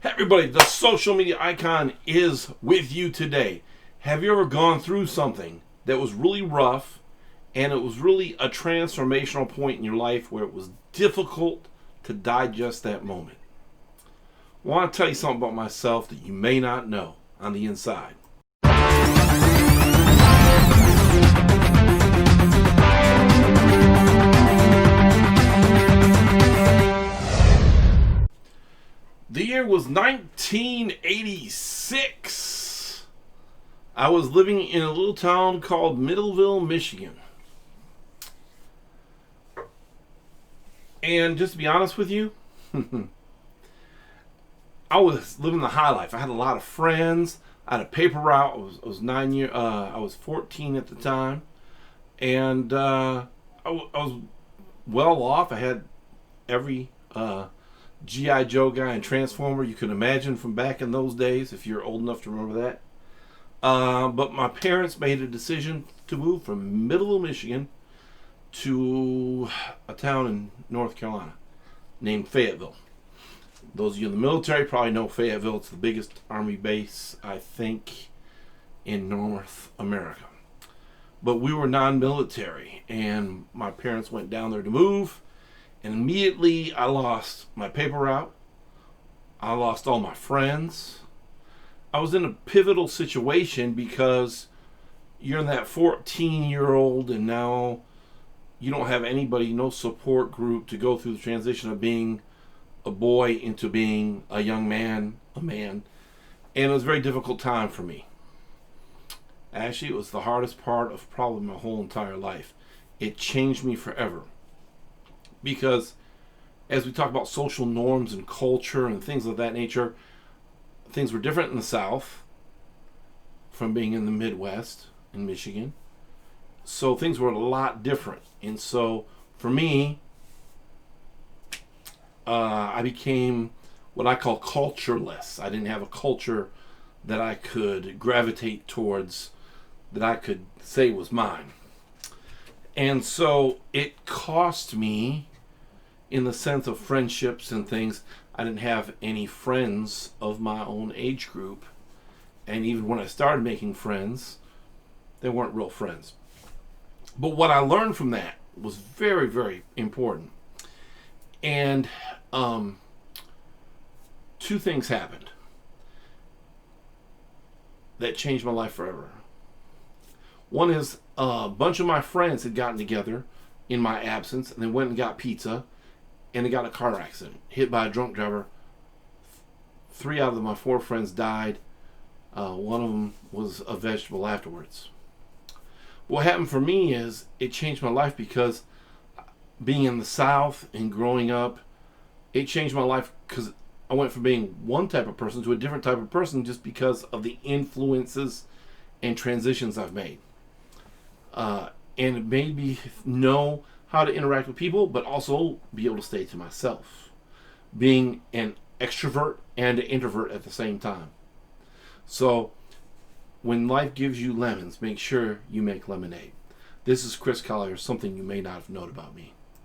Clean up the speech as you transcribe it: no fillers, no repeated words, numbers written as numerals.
Hey everybody, the social media icon is with you today. Have you ever gone through something that was really rough and it was really a transformational point in your life where it was difficult to digest that moment? I want to tell you something about myself that you may not know on the inside. The year was 1986. I was living in a little town called Middleville, Michigan. And just to be honest with you, I was living the high life. I had a lot of friends. I had a paper route. I was 14 at the time, and I was well off. I had every G.I. Joe guy and Transformer you can imagine from back in those days, if you're old enough to remember that. But my parents made a decision to move from Middleville, Michigan to a town in North Carolina named Fayetteville. Those of you in the military probably know Fayetteville. It's the biggest Army base, I think, in North America. But we were non-military, and my parents went down there to move. And immediately I lost my paper route. I lost all my friends. I was in a pivotal situation because you're in that 14-year-old and now you don't have anybody, no support group to go through the transition of being a boy into being a young man, a man. And it was a very difficult time for me. Actually, it was the hardest part of probably my whole entire life. It changed me forever. Because as we talk about social norms and culture and things of that nature, things were different in the South from being in the Midwest in Michigan. So things were a lot different. And so for me, I became what I call cultureless. I didn't have a culture that I could gravitate towards, that I could say was mine. And so it cost me, in the sense of friendships and things. I didn't have any friends of my own age group. And even when I started making friends, they weren't real friends. But what I learned from that was very, very important. And two things happened that changed my life forever. One is a bunch of my friends had gotten together in my absence, and they went and got pizza, and they got in a car accident, hit by a drunk driver. 3 out of my 4 friends died. One of them was a vegetable afterwards. What happened for me is it changed my life, because being in the South and growing up, it changed my life because I went from being one type of person to a different type of person just because of the influences and transitions I've made. And it made me know how to interact with people, but also be able to stay to myself, being an extrovert and an introvert at the same time. So when life gives you lemons, make sure you make lemonade. This is Chris Collier, something you may not have known about me.